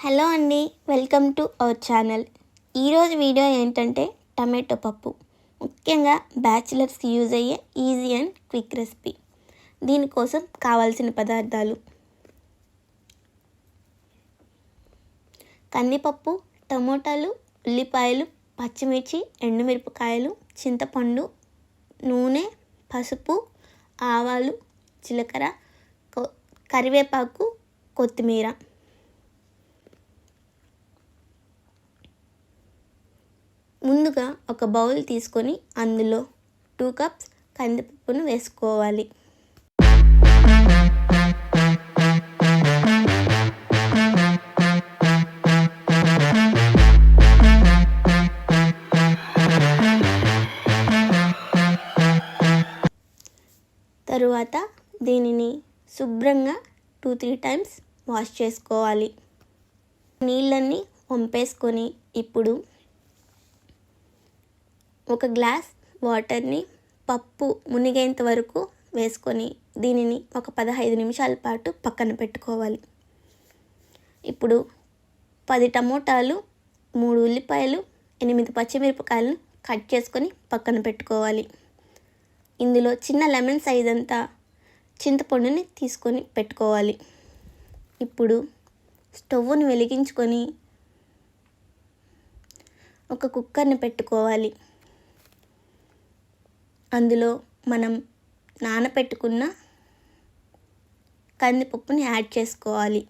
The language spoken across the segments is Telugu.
హలో అండి, వెల్కమ్ టు అవర్ ఛానల్. ఈరోజు వీడియో ఏంటంటే టమాటో పప్పు. ముఖ్యంగా బ్యాచిలర్స్కి యూజ్ అయ్యే ఈజీ అండ్ క్విక్ రెసిపీ. దీనికోసం కావాల్సిన పదార్థాలు: కందిపప్పు, టమోటాలు, ఉల్లిపాయలు, పచ్చిమిర్చి, ఎండుమిరపకాయలు, చింతపండు, నూనె, పసుపు, ఆవాలు, జీలకర్ర, కరివేపాకు, కొత్తిమీర. ముందుగా ఒక బౌల్ తీసుకొని అందులో 2 కప్స్ కందిపప్పును వేసుకోవాలి. తరువాత దీనిని శుభ్రంగా 2-3 టైమ్స్ వాష్ చేసుకోవాలి. నీళ్ళన్నీ వంపేసుకొని ఇప్పుడు ఒక గ్లాస్ వాటర్ని పప్పు మునిగేంత వరకు వేసుకొని దీనిని ఒక 15 నిమిషాల పాటు పక్కన పెట్టుకోవాలి. ఇప్పుడు 10 టమోటాలు, 3 ఉల్లిపాయలు, 8 పచ్చిమిరపకాయలను కట్ చేసుకొని పక్కన పెట్టుకోవాలి. ఇందులో చిన్న లెమన్ సైజ్ అంతా చింతపండుని తీసుకొని పెట్టుకోవాలి. ఇప్పుడు స్టవ్ని వెలిగించుకొని ఒక కుక్కర్ని పెట్టుకోవాలి. అందులో మనం నానబెట్టుకున్న కందిపప్పుని యాడ్ చేసుకోవాలి.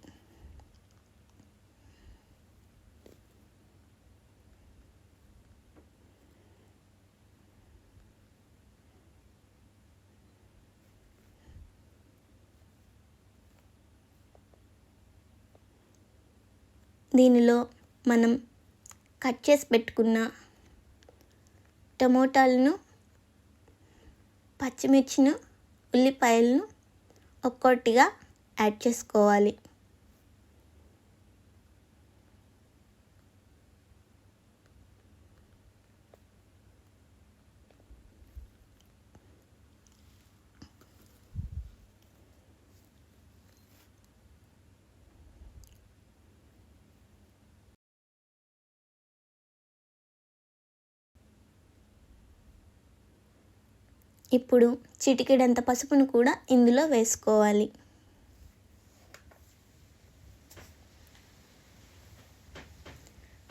దీనిలో మనం కట్ చేసి పెట్టుకున్న టమోటాలను, పచ్చిమిర్చిను, ఉల్లిపాయలను ఒక్కొక్కటిగా యాడ్ చేసుకోవాలి. ఇప్పుడు చిటికెడంత పసుపును కూడా ఇందులో వేసుకోవాలి.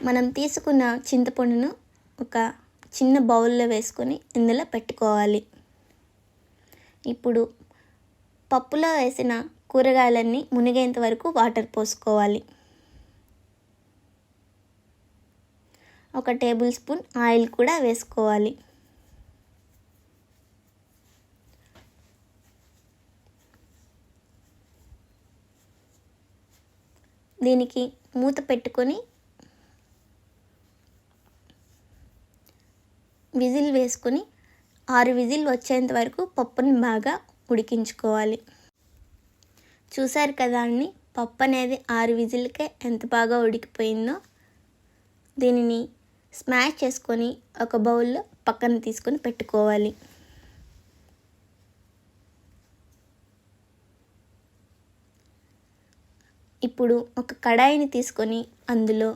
మనం తీసుకున్న చింతపండును ఒక చిన్న బౌల్లో వేసుకొని ఇందులో పెట్టుకోవాలి. ఇప్పుడు పప్పులో వేసిన కూరగాయలన్నీ మునిగేంత వరకు వాటర్ పోసుకోవాలి. 1 టేబుల్ స్పూన్ ఆయిల్ కూడా వేసుకోవాలి. దీనికి మూత పెట్టుకొని విజిల్ వేసుకొని 6 విజిల్ వచ్చేంత వరకు పప్పుని బాగా ఉడికించుకోవాలి. చూసారు కదా అండి, పప్పు అనేది 6 విజిల్కే ఎంత బాగా ఉడికిపోయిందో. దీనిని స్మాష్ చేసుకొని ఒక బౌల్లో పక్కన తీసుకొని పెట్టుకోవాలి. ఇప్పుడు ఒక కడాయిని తీసుకొని అందులో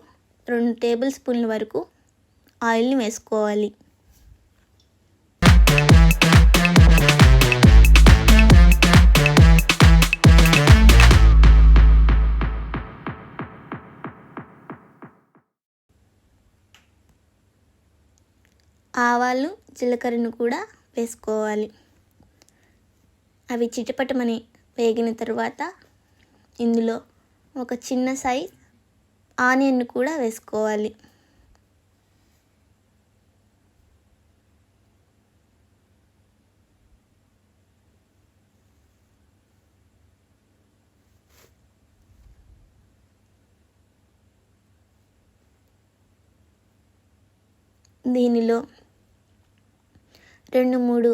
2 టేబుల్ స్పూన్ల వరకు ఆయిల్ని వేసుకోవాలి. ఆవాలు, జీలకర్రను కూడా వేసుకోవాలి. అవి చిటపటమని వేగిన తర్వాత ఇందులో ఒక చిన్న సైజ్ ఆనియన్ కూడా వేసుకోవాలి. దీనిలో 2-3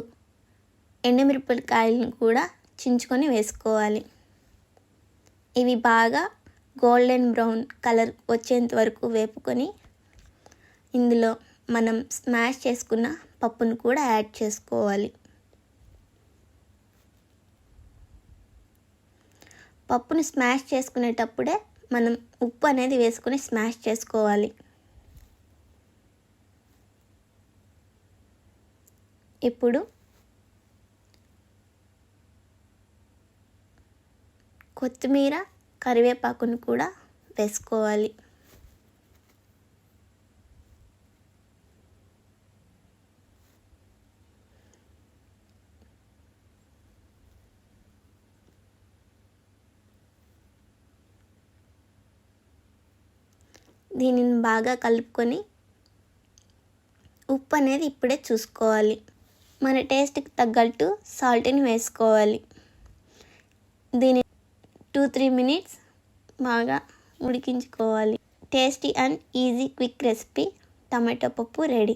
ఎండుమిరపకాయలను కూడా చించుకొని వేసుకోవాలి. ఇవి బాగా గోల్డెన్ బ్రౌన్ కలర్ వచ్చేంత వరకు వేపుకొని ఇందులో మనం స్మాష్ చేసుకున్న పప్పును కూడా యాడ్ చేసుకోవాలి. పప్పును స్మాష్ చేసుకునేటప్పుడే మనం ఉప్పు అనేది వేసుకొని స్మాష్ చేసుకోవాలి. ఇప్పుడు కొత్తిమీర, కరివేపాకును కూడా వేసుకోవాలి. దీనిని బాగా కలుపుకొని ఉప్పు అనేది ఇప్పుడే చూసుకోవాలి. మన టేస్ట్కి తగ్గట్టు సాల్ట్ని వేసుకోవాలి. దీని 2-3 మినిట్స్ బాగా ఉడికించుకోవాలి. Tasty and easy quick recipe tomato పప్పు రెడీ.